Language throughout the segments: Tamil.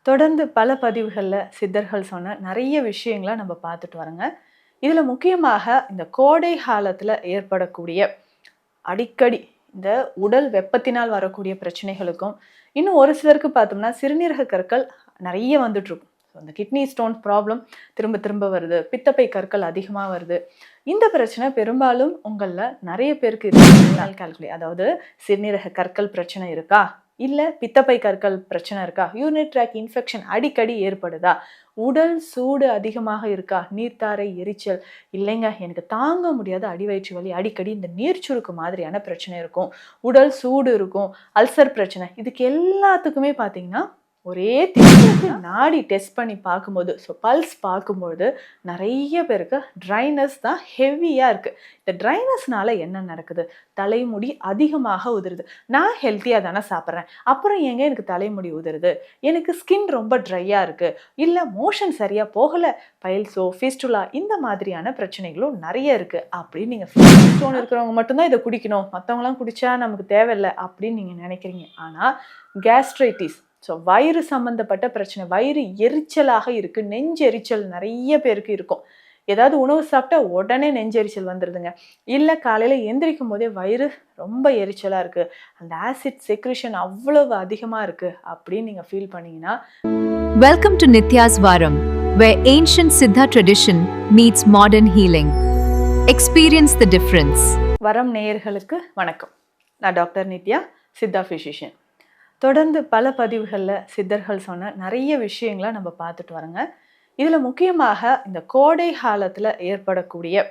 தொடர்ந்து பல பதிவுகள்ல சித்தர்கள் சொன்ன நிறைய விஷயங்கள நம்ம பார்த்துட்டு வரோங்க. இதுல முக்கியமாக இந்த கோடை காலத்துல ஏற்படக்கூடிய அடிக்கடி இந்த உடல் வெப்பத்தினால் வரக்கூடிய பிரச்சனைகளுக்கும், இன்னும் ஒரு சிலருக்கு பார்த்தோம்னா சிறுநீரக கற்கள் நிறைய வந்துட்டு இருக்கும். இந்த கிட்னி ஸ்டோன் ப்ராப்ளம் திரும்ப திரும்ப வருது. பித்தப்பை கற்கள் அதிகமா வருது. இந்த பிரச்சனை பெரும்பாலும் உங்கள்ல நிறைய பேருக்கு இருக்கு. அதாவது சிறுநீரக கற்கள் பிரச்சனை இருக்கா? இல்ல பித்தப்பை கற்கள் பிரச்சனை இருக்கா? யூரினரி ட்ராக் இன்ஃபெக்ஷன் அடிக்கடி ஏற்படுதா? உடல் சூடு அதிகமாக இருக்கா? நீர்த்தாரை, எரிச்சல் இல்லைங்க எனக்கு தாங்க முடியாத அடிவயிற்று வலி, அடிக்கடி இந்த நீர்ச்சுருக்கு மாதிரியான பிரச்சனை இருக்கும். உடல் சூடு இருக்கும், அல்சர் பிரச்சனை. இதுக்கு எல்லாத்துக்குமே பார்த்தீங்கன்னா ஒரே தீர்வு. நாடி டெஸ்ட் பண்ணி பார்க்கும்போது பல்ஸ் பார்க்கும்போது நிறைய பேருக்கு ட்ரைனஸ் தான் ஹெவியாக இருக்குது. இந்த ட்ரைனஸ்னால என்ன நடக்குது? தலைமுடி அதிகமாக உதிருது. நான் ஹெல்த்தியாக தானே சாப்பிட்றேன், அப்புறம் ஏங்க எனக்கு தலைமுடி உதிருது? எனக்கு ஸ்கின் ரொம்ப ட்ரையாக இருக்குது, இல்லை மோஷன் சரியாக போகலை, பைல்ஸோ ஃபிஸ்டுலா இந்த மாதிரியான பிரச்சனைகளும் நிறைய இருக்குது அப்படின்னு நீங்கள் ஸ்டோன் இருக்கிறவங்க மட்டும்தான் இதை குடிக்கணும், மற்றவங்களாம் குடித்தா நமக்கு தேவையில்லை அப்படின்னு நீங்கள் நினைக்கிறீங்க. ஆனால் கேஸ்ட்ரைட்டிஸ், ஸோ வயிறு சம்மந்தப்பட்ட பிரச்சனை, வயிறு எரிச்சலாக இருக்குது, நெஞ்செரிச்சல் நிறைய பேருக்கு இருக்கும். ஏதாவது உணவு சாப்பிட்டா உடனே நெஞ்செரிச்சல் வந்துடுதுங்க. இல்லை காலையில் எந்திரிக்கும் போதே வயிறு ரொம்ப எரிச்சலாக இருக்குது, அந்த ஆசிட் செக்ரிஷன் அவ்வளவு அதிகமாக இருக்குது அப்படின்னு நீங்கள் ஃபீல் பண்ணீங்கன்னா, வெல்கம் டு நித்யாஸ் வாரம், where ancient Siddha tradition meets modern healing. Experience the difference. வரம் நேயர்களுக்கு வணக்கம். நான் டாக்டர் நித்யா, சித்தா ஃபிசிஷியன். தொடர்ந்து பல பதிவுகளில் சித்தர்கள் சொன்ன நிறைய விஷயங்களை நம்ம பார்த்துட்டு வரோங்க. இதில் முக்கியமாக இந்த கோடை காலத்தில் ஏற்படக்கூடிய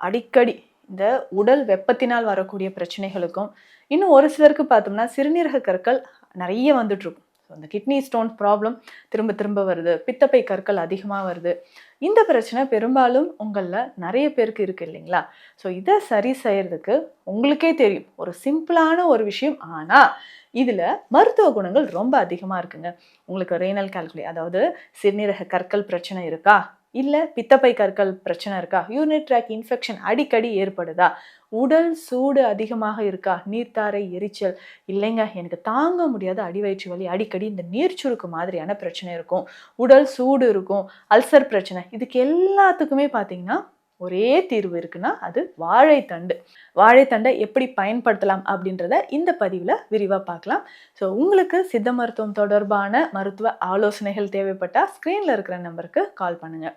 அடிக்கடி இந்த உடல் வெப்பத்தினால் வரக்கூடிய பிரச்சனைகளுக்கும், இன்னும் ஒரு சிலருக்கு பார்த்தோம்னா சிறுநீரக கற்கள் நிறைய வந்துட்டுருக்கும். ஸோ இந்த கிட்னி ஸ்டோன் ப்ராப்ளம் திரும்ப திரும்ப வருது, பித்தப்பை கற்கள் அதிகமாக வருது. இந்த பிரச்சனை பெரும்பாலும் உங்களில் நிறைய பேருக்கு இருக்குது இல்லைங்களா? ஸோ இதை சரி செய்யறதுக்கு உங்களுக்கே தெரியும் ஒரு சிம்பிளான ஒரு விஷயம், ஆனால் இதில் மருத்துவ குணங்கள் ரொம்ப அதிகமாக இருக்குங்க. உங்களுக்கு ரீனல் கால்குலி, அதாவது சிறுநீரக கற்கள் பிரச்சனை இருக்கா? இல்லை பித்தப்பை கற்கள் பிரச்சனை இருக்கா? யூரினரி ட்ராக் இன்ஃபெக்ஷன் அடிக்கடி ஏற்படுதா? உடல் சூடு அதிகமாக இருக்கா? நீர்த்தாரை, எரிச்சல் இல்லைங்க எனக்கு தாங்க முடியாத அடிவயிற்று வலி, அடிக்கடி இந்த நீர்ச்சுருக்கு மாதிரியான பிரச்சனை இருக்கும். உடல் சூடு இருக்கும், அல்சர் பிரச்சனை. இதுக்கு எல்லாத்துக்குமே பார்த்தீங்கன்னா ஒரே தீர்வு இருக்குன்னா அது வாழைத்தண்டு. வாழைத்தண்டை எப்படி பயன்படுத்தலாம் அப்படின்றத இந்த பதிவில் விரிவாக பார்க்கலாம். ஸோ உங்களுக்கு சித்த மருத்துவம் தொடர்பான மருத்துவ ஆலோசனைகள் தேவைப்பட்டால் ஸ்க்ரீனில் இருக்கிற நம்பருக்கு கால் பண்ணுங்கள்.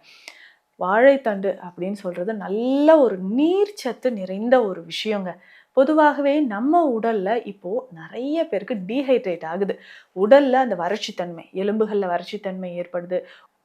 வாழைத்தண்டு அப்படின்னு சொல்கிறது நல்ல ஒரு நீர்ச்சத்து நிறைந்த ஒரு விஷயங்க. பொதுவாகவே நம்ம உடலில் இப்போது நிறைய பேருக்கு டீஹைட்ரேட் ஆகுது. உடலில் அந்த வறட்சித்தன்மை, எலும்புகளில் வறட்சித்தன்மை ஏற்படுது,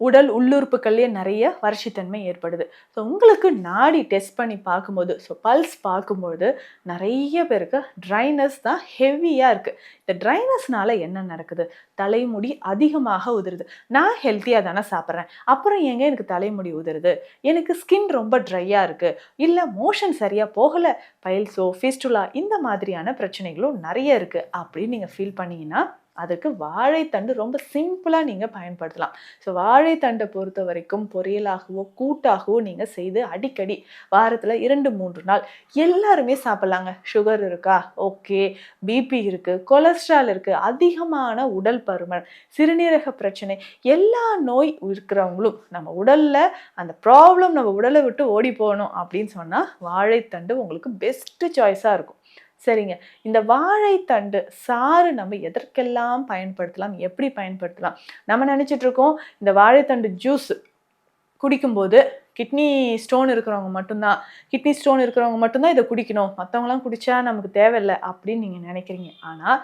உடல் உள்ளுறுப்புகள்லேயே நிறைய வறட்சித்தன்மை ஏற்படுது. ஸோ உங்களுக்கு நாடி டெஸ்ட் பண்ணி பார்க்கும்போது, பல்ஸ் பார்க்கும்போது நிறைய பேருக்கு ட்ரைனஸ் தான் ஹெவியாக இருக்குது. இந்த ட்ரைனஸ்னால என்ன நடக்குது? தலைமுடி அதிகமாக உதிருது. நான் ஹெல்த்தியாக தானே சாப்பிட்றேன், அப்புறம் ஏங்க எனக்கு தலைமுடி உதிருது? எனக்கு ஸ்கின் ரொம்ப ட்ரையாக இருக்குது, இல்லை மோஷன் சரியாக போகலை, பைல்ஸோ ஃபிஸ்டுலா இந்த மாதிரியான பிரச்சனைகளும் நிறைய இருக்குது அப்படின்னு நீங்கள் ஃபீல் பண்ணீங்கன்னா, அதுக்கு வாழைத்தண்டு ரொம்ப சிம்பிளாக நீங்கள் பயன்படுத்தலாம். ஸோ வாழைத்தண்டை பொறுத்த வரைக்கும் பொரியலாகவோ கூட்டாகவோ நீங்கள் செய்து அடிக்கடி வாரத்தில் 2-3 நாள் எல்லாருமே சாப்பிட்லாங்க. சுகர் இருக்கா? ஓகே. பிபி இருக்குது, கொலஸ்ட்ரால் இருக்குது, அதிகமான உடல் பருமன், சிறுநீரக பிரச்சனை, எல்லா நோய் இருக்கிறவங்களும் நம்ம உடலில் அந்த ப்ராப்ளம் நம்ம உடலை விட்டு ஓடி போகணும் அப்படின்னு சொன்னால் வாழைத்தண்டு உங்களுக்கு பெஸ்ட்டு சாய்ஸாக இருக்கும். சரிங்க, இந்த வாழைத்தண்டு சாறு நம்ம எதற்கெல்லாம் பயன்படுத்தலாம், எப்படி பயன்படுத்தலாம்? நம்ம நினச்சிட்டு இருக்கோம் இந்த வாழைத்தண்டு ஜூஸ் குடிக்கும்போது கிட்னி ஸ்டோன் இருக்கிறவங்க மட்டும்தான் இதை குடிக்கணும், மற்றவங்களாம் குடித்தா நமக்கு தேவையில்லை அப்படின்னு நீங்கள் நினைக்கிறீங்க. ஆனால்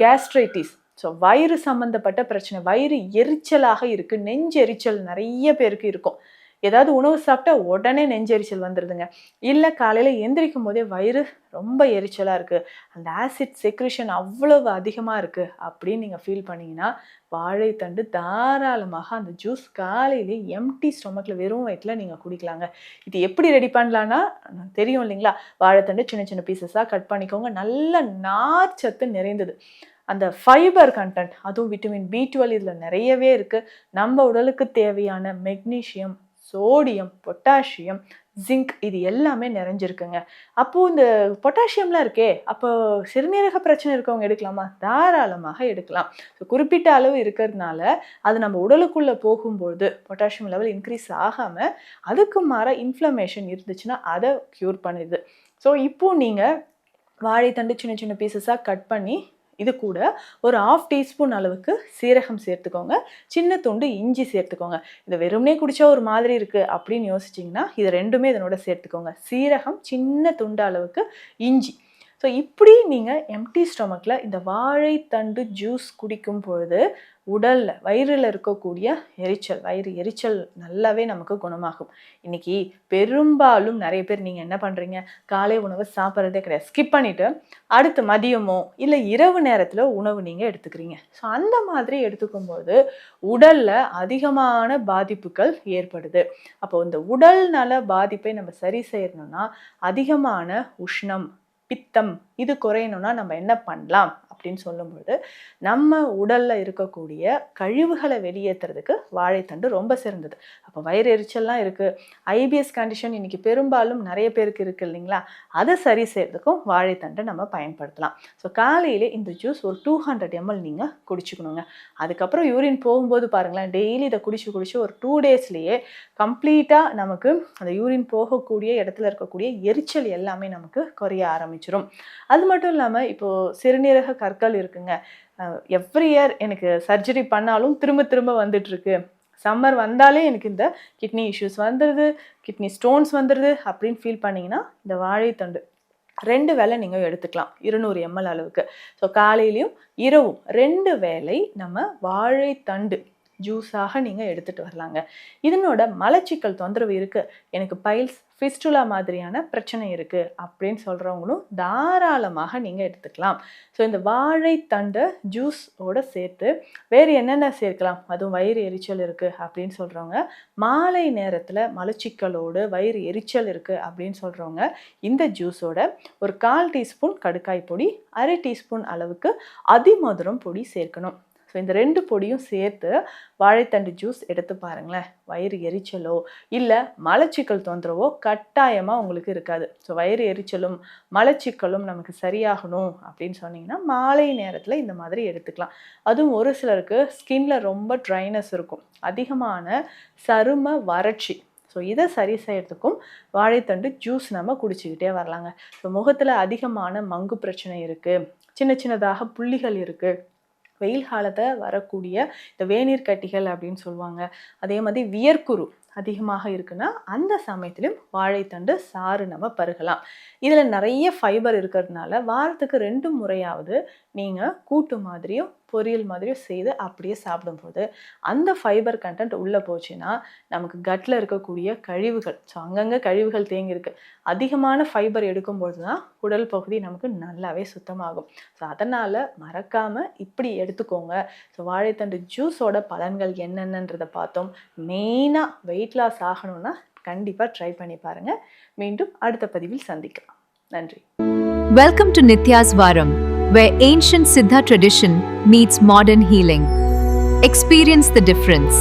கேஸ்ட்ரைட்டிஸ், ஸோ வயிறு சம்மந்தப்பட்ட பிரச்சனை, வயிறு எரிச்சலாக இருக்குது, நெஞ்செரிச்சல் நிறைய பேருக்கு இருக்கும். ஏதாவது உணவு சாப்பிட்டா உடனே நெஞ்செரிச்சல் வந்துடுதுங்க. இல்லை காலையில் எந்திரிக்கும் போதே வயிறு ரொம்ப எரிச்சலாக இருக்குது, அந்த ஆசிட் செக்ரிஷன் அவ்வளவு அதிகமாக இருக்குது அப்படின்னு நீங்கள் ஃபீல் பண்ணிங்கன்னா, வாழைத்தண்டு தாராளமாக அந்த ஜூஸ் காலையிலே எம்டி ஸ்டொமக்கில் வெறும் வயிற்றில் நீங்கள் குடிக்கலாங்க. இது எப்படி ரெடி பண்ணலான்னா தெரியும் இல்லைங்களா? வாழைத்தண்டு சின்ன சின்ன பீசஸாக கட் பண்ணிக்கோங்க. நல்ல நார் சத்து நிறைந்தது, அந்த ஃபைபர் கண்டென்ட், அதுவும் விட்டமின் B12 இதில் நிறையவே இருக்குது. நம்ம உடலுக்கு தேவையான மெக்னீஷியம், சோடியம், பொட்டாசியம், ஜிங்க் இது எல்லாமே நிறைஞ்சிருக்குங்க. அப்போது இந்த பொட்டாசியம்லாம் இருக்கே, அப்போ சிறுநீரக பிரச்சனை இருக்கவங்க எடுக்கலாமா? தாராளமாக எடுக்கலாம். ஸோ குறிப்பிட்ட அளவு இருக்கிறதுனால அது நம்ம உடலுக்குள்ளே போகும்பொழுது பொட்டாசியம் லெவல் இன்க்ரீஸ் ஆகாமல் அதுக்கு மாற இன்ஃப்ளமேஷன் இருந்துச்சுன்னா அதை க்யூர் பண்ணுது. ஸோ இப்போது நீங்கள் வாழைத்தண்டு சின்ன சின்ன பீசஸாக கட் பண்ணி இது கூட ஒரு 1/2 டீஸ்பூன் அளவுக்கு சீரகம் சேர்த்துக்கோங்க, சின்ன துண்டு இஞ்சி சேர்த்துக்கோங்க. இதை வெறுமனே குடித்தா ஒரு மாதிரி இருக்குது அப்படின்னு யோசிச்சிங்கன்னா இது ரெண்டுமே இதனோட சேர்த்துக்கோங்க. சீரகம், சின்ன துண்டு அளவுக்கு இஞ்சி. ஸோ இப்படி நீங்கள் எம்டி ஸ்டொமக்கில் இந்த வாழைத்தண்டு ஜூஸ் குடிக்கும் பொழுது உடலில் வயிறில் இருக்கக்கூடிய வயிறு எரிச்சல் நல்லாவே நமக்கு குணமாகும். இன்றைக்கி பெரும்பாலும் நிறைய பேர் நீங்கள் என்ன பண்ணுறீங்க, காலை உணவு சாப்பிட்றதே கிடையாது, ஸ்கிப் பண்ணிவிட்டு அடுத்து மதியமோ இல்லை இரவு நேரத்தில் உணவு நீங்கள் எடுத்துக்கிறீங்க. ஸோ அந்த மாதிரி எடுத்துக்கும்போது உடலில் அதிகமான பாதிப்புகள் ஏற்படுது. அப்போ இந்த உடல் நல பாதிப்பை நம்ம சரி செய்யணும்னா அதிகமான உஷ்ணம், பித்தம் இது குறையணும்னா நம்ம என்ன பண்ணலாம் அப்படின்னு சொல்லும்போது நம்ம உடலில் இருக்கக்கூடிய கழிவுகளை வெளியேற்றுறதுக்கு வாழைத்தண்டு ரொம்ப சிறந்தது. அப்போ வயிறு எரிச்சல்லாம் இருக்குது, ஐபிஎஸ் கண்டிஷன் இன்றைக்கி பெரும்பாலும் நிறைய பேருக்கு இருக்குது இல்லைங்களா, அதை சரி செய்கிறதுக்கும் வாழைத்தண்டை நம்ம பயன்படுத்தலாம். ஸோ காலையிலே இந்த ஜூஸ் ஒரு 200 ml நீங்கள் குடிச்சுக்கணுங்க. அதுக்கப்புறம் யூரின் போகும்போது பாருங்களேன், டெய்லி இதை குடிச்சு ஒரு 2 டேஸ்லேயே கம்ப்ளீட்டாக நமக்கு அந்த யூரின் போகக்கூடிய இடத்துல இருக்கக்கூடிய எரிச்சல் எல்லாமே நமக்கு குறைய ஆரம்பிச்சிடும். அது மட்டும் இல்லாமல் இப்போது சிறுநீரக கற்கள் இருக்குங்க, எவ்ரி இயர் எனக்கு சர்ஜரி பண்ணாலும் திரும்ப திரும்ப வந்துட்டுருக்கு, சம்மர் வந்தாலே எனக்கு இந்த கிட்னி இஷ்யூஸ் வந்துடுது, கிட்னி ஸ்டோன்ஸ் வந்துடுது அப்படின்னு ஃபீல் பண்ணிங்கன்னா இந்த வாழைத்தண்டு 2 வேளை நீங்கள் எடுத்துக்கலாம் 200 ml அளவுக்கு. ஸோ காலையிலையும் இரவும் 2 வேளை நம்ம வாழைத்தண்டு ஜூஸாக நீங்கள் எடுத்துகிட்டு வரலாங்க. இதனோட மலச்சிக்கல் தொந்தரவு இருக்குது, எனக்கு பைல்ஸ், ஃபிஸ்டுலா மாதிரியான பிரச்சனை இருக்குது அப்படின்னு சொல்கிறவங்களும் தாராளமாக நீங்கள் எடுத்துக்கலாம். ஸோ இந்த வாழைத்தண்டை ஜூஸோடு சேர்த்து வேறு என்னென்ன சேர்க்கலாம், அதுவும் வயிறு எரிச்சல் இருக்குது அப்படின்னு சொல்கிறவங்க, மாலை நேரத்தில் மலச்சிக்கலோடு வயிறு எரிச்சல் இருக்குது அப்படின்னு சொல்கிறவங்க இந்த ஜூஸோட ஒரு 1/4 டீஸ்பூன் கடுக்காய் பொடி, 1/2 டீஸ்பூன் அளவுக்கு அதிமதுரம் பொடி சேர்க்கணும். ஸோ இந்த 2 பொடியும் சேர்த்து வாழைத்தண்டு ஜூஸ் எடுத்து பாருங்களேன், வயிறு எரிச்சலோ இல்லை மலச்சிக்கல் தொந்தரவோ கட்டாயமாக உங்களுக்கு இருக்காது. ஸோ வயிறு எரிச்சலும் மலச்சிக்கலும் நமக்கு சரியாகணும் அப்படின்னு சொன்னீங்கன்னா மாலை நேரத்தில் இந்த மாதிரி எடுத்துக்கலாம். அதுவும் ஒரு சிலருக்கு ஸ்கின்ல ரொம்ப ட்ரைனஸ் இருக்கும், அதிகமான சரும வறட்சி, ஸோ இதை சரி செய்யறதுக்கும் வாழைத்தண்டு ஜூஸ் நம்ம குடிச்சிக்கிட்டே வரலாங்க. ஸோ முகத்தில் அதிகமான மங்கு பிரச்சனை இருக்குது, சின்ன சின்னதாக புள்ளிகள் இருக்குது, வெயில் காலத்தில் வரக்கூடிய இந்த வேநீர் கட்டிகள் அப்படின்னு சொல்லுவாங்க, அதே மாதிரி வியர்க்குரு அதிகமாக இருக்குன்னா அந்த சமயத்திலும் வாழைத்தண்டு சாறு நம்ம பருகலாம். இதில் நிறைய ஃபைபர் இருக்கிறதுனால வாரத்துக்கு 2 முறையாவது நீங்கள் கூட்டு மாதிரியும் பொரியல் மாதிரியும் செய்து அப்படியே சாப்பிடும்போது அந்த ஃபைபர் கண்டென்ட் உள்ளே போச்சுன்னா நமக்கு கட்டில் இருக்கக்கூடிய கழிவுகள், ஸோ அங்கங்கே கழிவுகள் தேங்கியிருக்கு, அதிகமான ஃபைபர் எடுக்கும்போது தான் உடல் பகுதி நமக்கு நல்லாவே சுத்தமாகும். ஸோ அதனால் மறக்காமல் இப்படி எடுத்துக்கோங்க. ஸோ வாழைத்தண்டு ஜூஸோட பலன்கள் என்னென்னன்றதை பார்த்தோம். மெயினாக வெயிட் லாஸ் ஆகணும்னா கண்டிப்பாக ட்ரை பண்ணி பாருங்கள். மீண்டும் அடுத்த பதிவில் சந்திக்கலாம். நன்றி. Welcome to Nitya's Varam, where ancient Siddha tradition meets modern healing. Experience the difference.